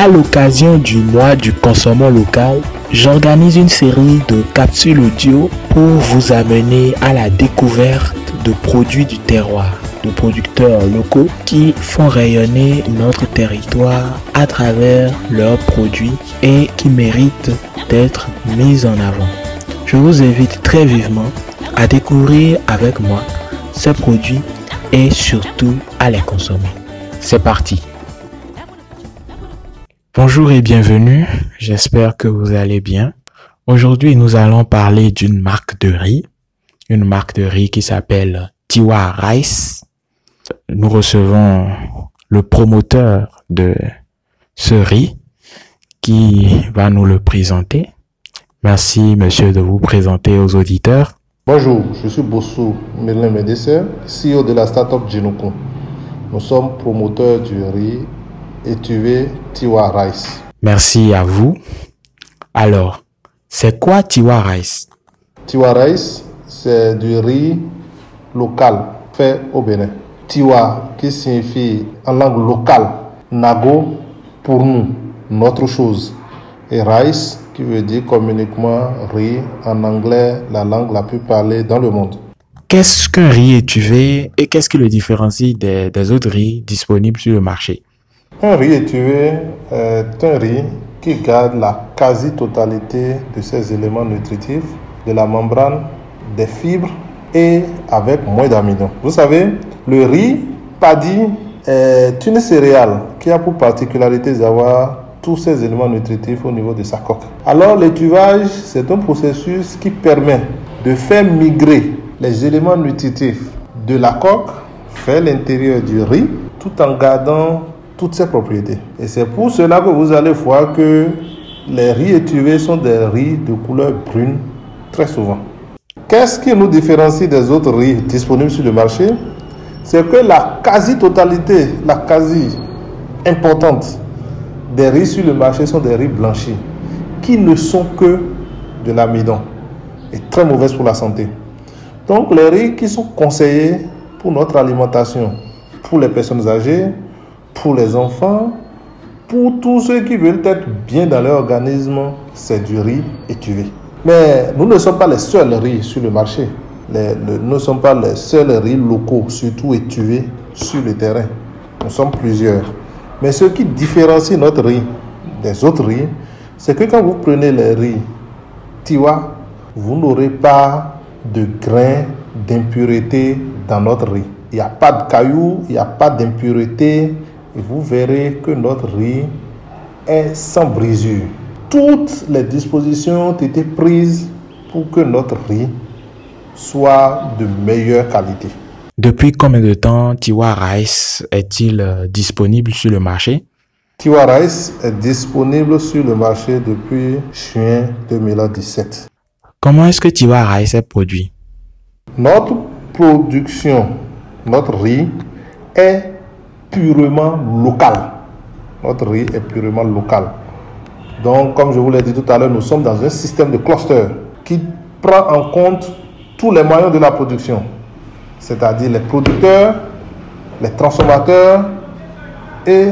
À l'occasion du mois du consommant local, j'organise une série de capsules audio pour vous amener à la découverte de produits du terroir, de producteurs locaux qui font rayonner notre territoire à travers leurs produits et qui méritent d'être mis en avant. Je vous invite très vivement à découvrir avec moi ces produits et surtout à les consommer. C'est parti! Bonjour et bienvenue, j'espère que vous allez bien. Aujourd'hui, nous allons parler d'une marque de riz, qui s'appelle Tiwa Rice. Nous recevons le promoteur de ce riz qui va nous le présenter. Merci monsieur de vous présenter aux auditeurs. Bonjour, je suis Bossou Merlin Médecin, CEO de la startup Jinoko. Nous sommes promoteurs du riz étuvé Tiwa Rice. Merci à vous. Alors, c'est quoi Tiwa Rice? Tiwa Rice, c'est du riz local fait au Bénin. Tiwa, qui signifie en langue locale, Nago, pour nous, notre chose. Et Rice, qui veut dire communiquement riz, en anglais, la langue la plus parlée dans le monde. Qu'est-ce qu'un riz étuvé et qu'est-ce qui le différencie des autres riz disponibles sur le marché? Un riz étuvé est un riz qui garde la quasi-totalité de ses éléments nutritifs, de la membrane, des fibres et avec moins d'amidon. Vous savez, le riz paddy est une céréale qui a pour particularité d'avoir tous ces éléments nutritifs au niveau de sa coque. Alors l'étuvage, c'est un processus qui permet de faire migrer les éléments nutritifs de la coque vers l'intérieur du riz tout en gardant toutes ses propriétés. Et c'est pour cela que vous allez voir que les riz étuvés sont des riz de couleur brune très souvent. Qu'est-ce qui nous différencie des autres riz disponibles sur le marché? C'est que la quasi-totalité, la quasi-importante des riz sur le marché sont des riz blanchis qui ne sont que de l'amidon et très mauvaises pour la santé. Donc les riz qui sont conseillés pour notre alimentation, pour les personnes âgées, pour les enfants, pour tous ceux qui veulent être bien dans leur organisme, c'est du riz étuvé. Mais nous ne sommes pas les seuls riz sur le marché. Nous ne sommes pas les seuls riz locaux, surtout étuvés sur le terrain. Nous sommes plusieurs. Mais ce qui différencie notre riz des autres riz, c'est que quand vous prenez les riz Tiwa, vous n'aurez pas de grains d'impureté dans notre riz. Il n'y a pas de cailloux, il n'y a pas d'impureté. Et vous verrez que notre riz est sans brisure. Toutes les dispositions ont été prises pour que notre riz soit de meilleure qualité. Depuis combien de temps Tiwa Rice est-il disponible sur le marché? Tiwa Rice est disponible sur le marché depuis juin 2017. Comment est-ce que Tiwa Rice est produit? Notre production, notre riz est purement local. Notre riz est purement local. Donc, comme je vous l'ai dit tout à l'heure, nous sommes dans un système de cluster qui prend en compte tous les moyens de la production, c'est-à-dire les producteurs, les transformateurs et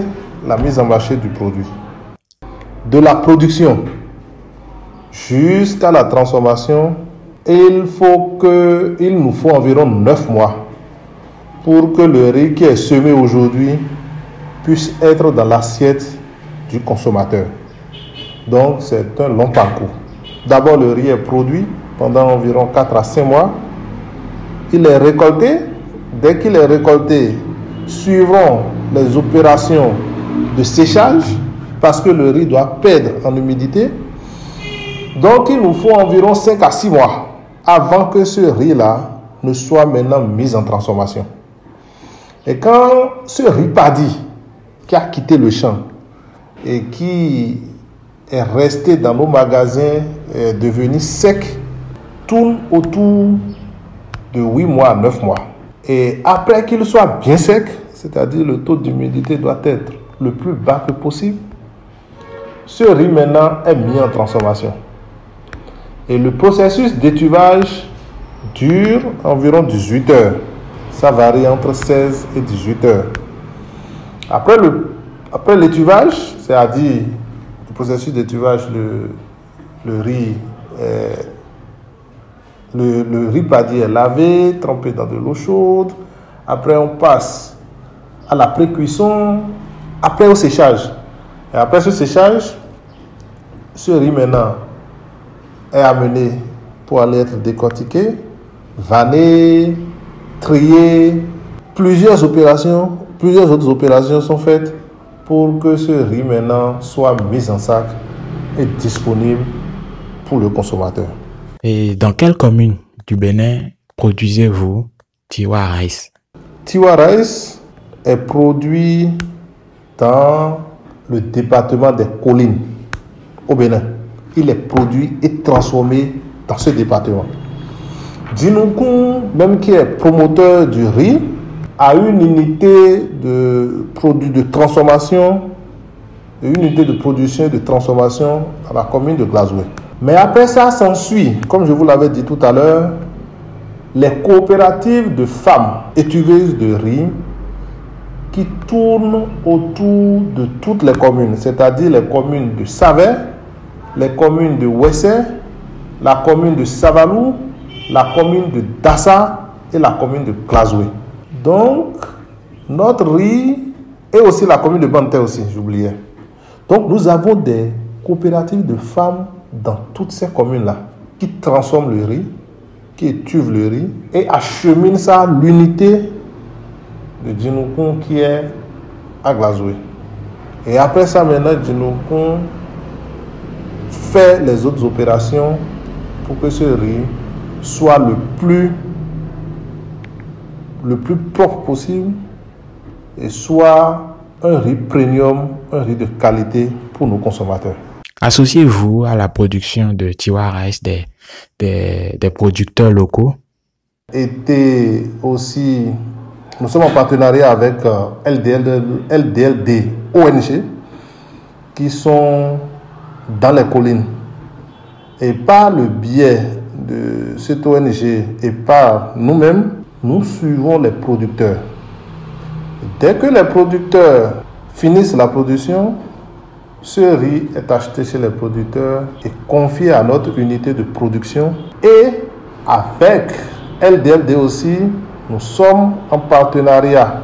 la mise en marché du produit. De la production jusqu'à la transformation, il nous faut environ 9 mois pour que le riz qui est semé aujourd'hui puisse être dans l'assiette du consommateur. Donc c'est un long parcours. D'abord le riz est produit pendant environ 4 à 5 mois. Il est récolté. Dès qu'il est récolté, suivront les opérations de séchage parce que le riz doit perdre en humidité. Donc il nous faut environ 5 à 6 mois avant que ce riz-là ne soit maintenant mis en transformation. Et quand ce riz paddy qui a quitté le champ et qui est resté dans nos magasins est devenu sec, tourne autour de 8 mois à 9 mois. Et après qu'il soit bien sec, c'est-à-dire le taux d'humidité doit être le plus bas que possible, ce riz maintenant est mis en transformation. Et le processus d'étuvage dure environ 18 heures. Ça varie entre 16 et 18 heures. Après Après l'étuvage, c'est-à-dire le processus d'étuvage, le riz paddy est lavé, trempé dans de l'eau chaude. Après, on passe à la pré-cuisson, après au séchage. Et après ce séchage, ce riz maintenant est amené pour aller être décortiqué, vanné, trié. Plusieurs autres opérations sont faites pour que ce riz maintenant soit mis en sac et disponible pour le consommateur. Et dans quelle commune du Bénin produisez-vous Tiwa Rice? Tiwa Rice est produit dans le département des Collines, au Bénin. Il est produit et transformé dans ce département. Djinoukoum, même qui est promoteur du riz, a une unité de transformation, une unité de production et de transformation dans la commune de Glazoué. Mais après ça s'ensuit, comme je vous l'avais dit tout à l'heure, les coopératives de femmes étuveuses de riz qui tournent autour de toutes les communes, c'est-à-dire les communes de Savet, les communes de Wessé, la commune de Savalou, la commune de Dassa et la commune de Glazoué. Donc, notre riz, et aussi la commune de Banté aussi, j'oubliais. Donc, nous avons des coopératives de femmes dans toutes ces communes-là qui transforment le riz, qui étuvent le riz et acheminent ça à l'unité de Djinoukoum qui est à Glazoué. Et après ça, maintenant, Djinoukoum fait les autres opérations pour que ce riz soit le plus propre possible et soit un riz premium, un riz de qualité pour nos consommateurs. Associez-vous à la production de Tiwa Rice des producteurs locaux? Et aussi, nous sommes en partenariat avec LDLD ONG qui sont dans les collines. Et par le biais de cette ONG et par nous-mêmes, nous suivons les producteurs. Dès que les producteurs finissent la production, ce riz est acheté chez les producteurs et confié à notre unité de production. Et avec LDLD aussi, nous sommes en partenariat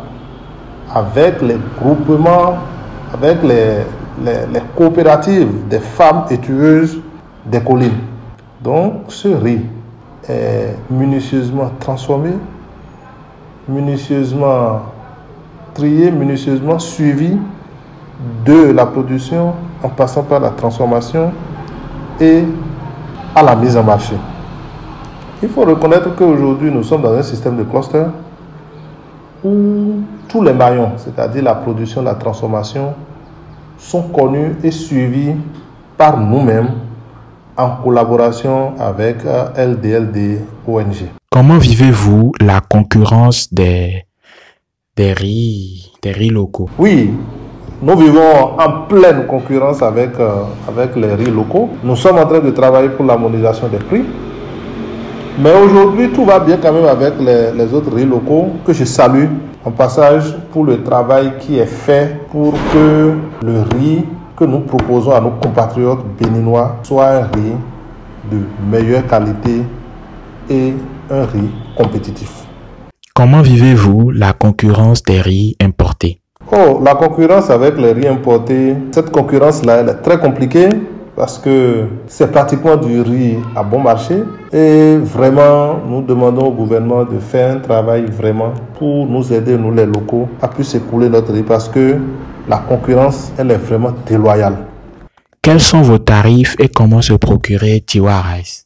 avec les groupements, avec les coopératives des femmes étuveuses des collines. Donc ce riz est minutieusement transformé, minutieusement trié, minutieusement suivi de la production en passant par la transformation et à la mise en marché. Il faut reconnaître qu'aujourd'hui nous sommes dans un système de cluster où tous les maillons, c'est-à-dire la production, la transformation, sont connus et suivis par nous-mêmes en collaboration avec LDLD ONG. Comment vivez-vous la concurrence des riz locaux? Oui, nous vivons en pleine concurrence avec les riz locaux. Nous sommes en train de travailler pour l'harmonisation des prix. Mais aujourd'hui, tout va bien quand même avec les autres riz locaux que je salue en passage pour le travail qui est fait pour que le riz que nous proposons à nos compatriotes béninois soit un riz de meilleure qualité et un riz compétitif. Comment vivez-vous la concurrence des riz importés? La concurrence avec les riz importés, cette concurrence-là, elle est très compliquée parce que c'est pratiquement du riz à bon marché. Et vraiment, nous demandons au gouvernement de faire un travail vraiment pour nous aider, nous les locaux, à plus écouler notre riz parce que la concurrence, elle est vraiment déloyale. Quels sont vos tarifs et comment se procurer Tiwa Rice?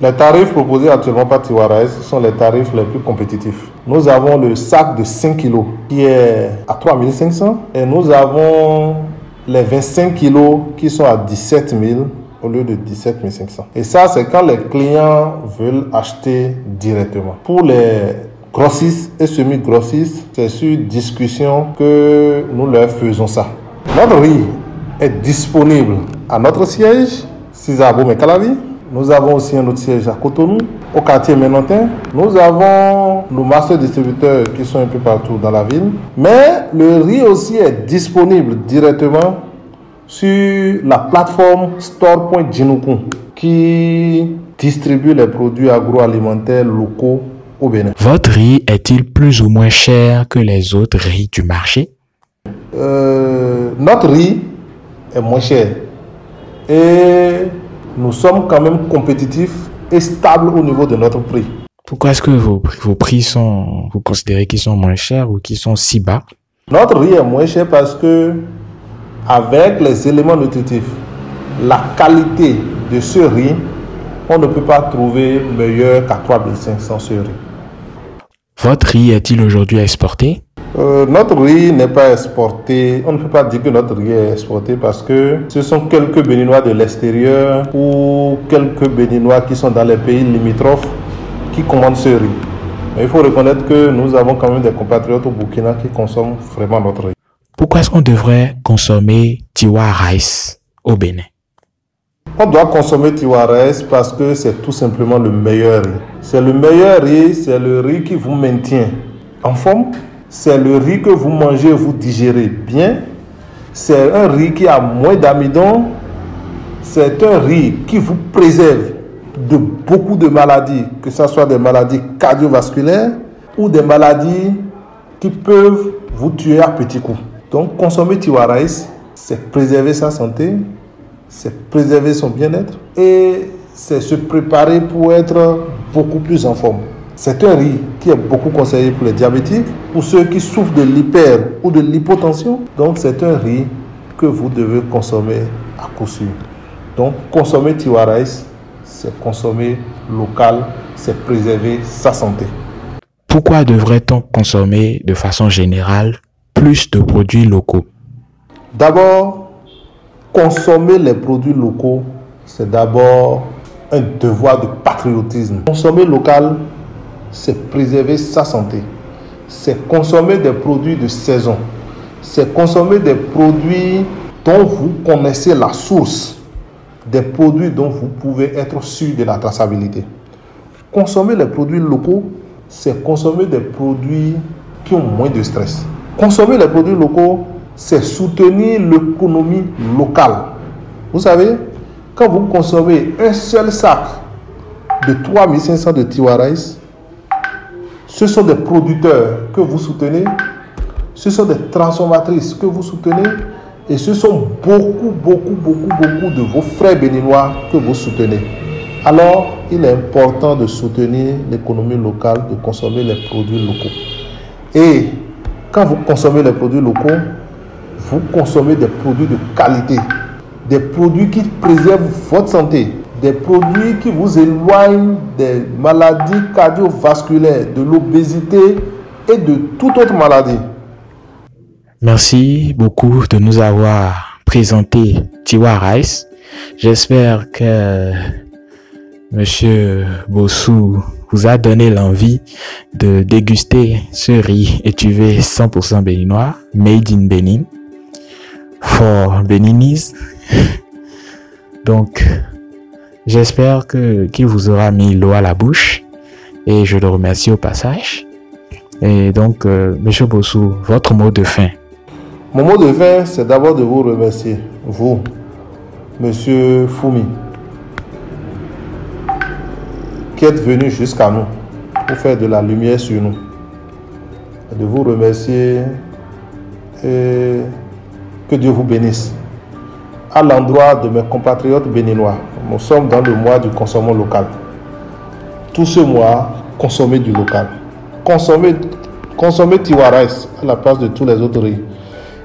Les tarifs proposés actuellement par Tiwa Rice sont les tarifs les plus compétitifs. Nous avons le sac de 5 kg qui est à 3500 et nous avons les 25 kg qui sont à 17 000 au lieu de 17 500. Et ça, c'est quand les clients veulent acheter directement. Pour les grossistes et semi-grossistes, c'est sur discussion que nous leur faisons ça. Notre riz est disponible à notre siège, Sisabo Mekalavi, Nous avons aussi un autre siège à Cotonou, au quartier Ménantin. Nous avons nos master distributeurs qui sont un peu partout dans la ville. Mais le riz aussi est disponible directement sur la plateforme store.jinukun qui distribue les produits agroalimentaires locaux au Bénin. Votre riz est-il plus ou moins cher que les autres riz du marché? Notre riz est moins cher et nous sommes quand même compétitifs et stables au niveau de notre prix. Pourquoi est-ce que vos prix sont, vous considérez qu'ils sont moins chers ou qu'ils sont si bas? Notre riz est moins cher parce que avec les éléments nutritifs, la qualité de ce riz, on ne peut pas trouver meilleur qu'à 3500 ce riz. Votre riz est-il aujourd'hui exporté? Notre riz n'est pas exporté. On ne peut pas dire que notre riz est exporté parce que ce sont quelques Béninois de l'extérieur ou quelques Béninois qui sont dans les pays limitrophes qui commandent ce riz. Mais il faut reconnaître que nous avons quand même des compatriotes au Burkina qui consomment vraiment notre riz. Pourquoi est-ce qu'on devrait consommer Tiwa Rice au Bénin? On doit consommer Tiwa Rice parce que c'est tout simplement le meilleur riz. C'est le meilleur riz, c'est le riz qui vous maintient en forme. C'est le riz que vous mangez, vous digérez bien. C'est un riz qui a moins d'amidon. C'est un riz qui vous préserve de beaucoup de maladies, que ce soit des maladies cardiovasculaires ou des maladies qui peuvent vous tuer à petits coups. Donc, consommer Tiwa Rice, c'est préserver sa santé, c'est préserver son bien-être et c'est se préparer pour être beaucoup plus en forme. C'est un riz qui est beaucoup conseillé pour les diabétiques, pour ceux qui souffrent de l'hyper ou de l'hypotension. Donc, c'est un riz que vous devez consommer à coup sûr. Donc, consommer Tiwa Rice, c'est consommer local, c'est préserver sa santé. Pourquoi devrait-on consommer de façon générale plus de produits locaux? D'abord, consommer les produits locaux, c'est d'abord un devoir de patriotisme. Consommer local, c'est préserver sa santé. C'est consommer des produits de saison. C'est consommer des produits dont vous connaissez la source. Des produits dont vous pouvez être sûr de la traçabilité. Consommer les produits locaux, c'est consommer des produits qui ont moins de stress. Consommer les produits locaux, c'est soutenir l'économie locale. Vous savez, quand vous consommez un seul sac de 3500 de Tiwa Rice, ce sont des producteurs que vous soutenez, ce sont des transformatrices que vous soutenez et ce sont beaucoup de vos frères béninois que vous soutenez. Alors, il est important de soutenir l'économie locale, de consommer les produits locaux. Et quand vous consommez les produits locaux, vous consommez des produits de qualité, des produits qui préservent votre santé, des produits qui vous éloignent des maladies cardiovasculaires, de l'obésité et de toute autre maladie. Merci beaucoup de nous avoir présenté Tiwa Rice. J'espère que Monsieur Bossou vous a donné l'envie de déguster ce riz étuvé 100% béninois, made in Benin, for Beninis. Donc, j'espère qu'il vous aura mis l'eau à la bouche et je le remercie au passage. Et donc, Monsieur Bossou, votre mot de fin. Mon mot de fin, c'est d'abord de vous remercier, vous, Monsieur Foumi, qui êtes venu jusqu'à nous pour faire de la lumière sur nous. Et de vous remercier et que Dieu vous bénisse. À l'endroit de mes compatriotes béninois, nous sommes dans le mois du consommant local. Tout ce mois, consommez du local. Consommez Tiwa Rice à la place de tous les autres riz.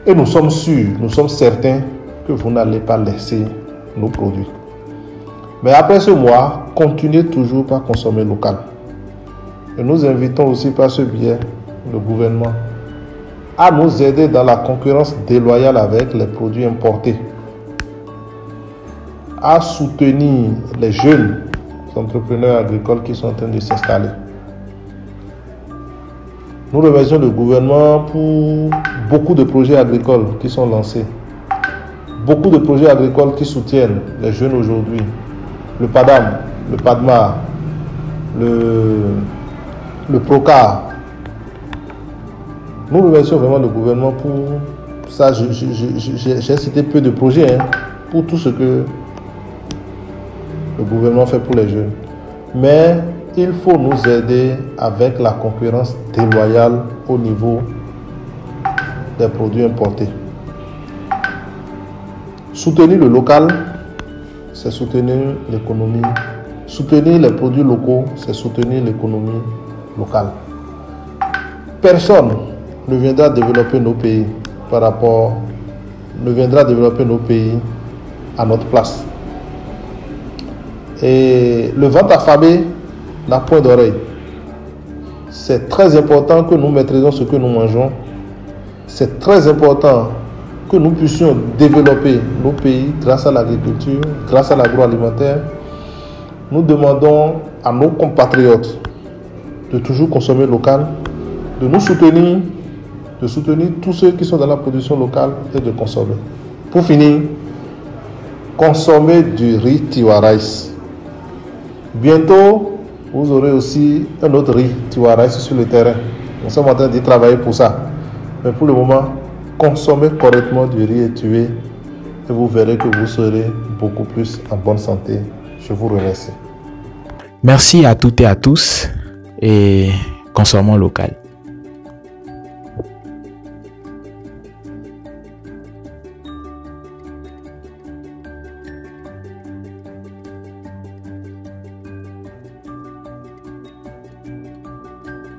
Et nous sommes sûrs, nous sommes certains que vous n'allez pas laisser nos produits. Mais après ce mois, continuez toujours par consommer local. Et nous invitons aussi par ce biais le gouvernement à nous aider dans la concurrence déloyale avec les produits importés, à soutenir les jeunes entrepreneurs agricoles qui sont en train de s'installer. Nous remercions le gouvernement pour beaucoup de projets agricoles qui sont lancés. Beaucoup de projets agricoles qui soutiennent les jeunes aujourd'hui. le PADAM, le PADMA, le PROCAR. Nous remercions vraiment le gouvernement pour ça. J'ai cité peu de projets, pour tout ce que le gouvernement fait pour les jeunes. Mais il faut nous aider avec la concurrence déloyale au niveau des produits importés. Soutenir le local, c'est soutenir l'économie. Soutenir les produits locaux, c'est soutenir l'économie locale. Personne ne viendra développer nos pays à notre place. Et le ventre affamé n'a point d'oreille. C'est très important que nous maîtrisions ce que nous mangeons. C'est très important que nous puissions développer nos pays grâce à l'agriculture, grâce à l'agroalimentaire. Nous demandons à nos compatriotes de toujours consommer local, de nous soutenir, de soutenir tous ceux qui sont dans la production locale et de consommer. Pour finir, consommer du riz Tiwa Rice. Bientôt, vous aurez aussi un autre riz Tiwa Rice sur le terrain. Nous sommes en train d'y travailler pour ça. Mais pour le moment, consommez correctement du riz étuvé et vous verrez que vous serez beaucoup plus en bonne santé. Je vous remercie. Merci à toutes et à tous et consommons local.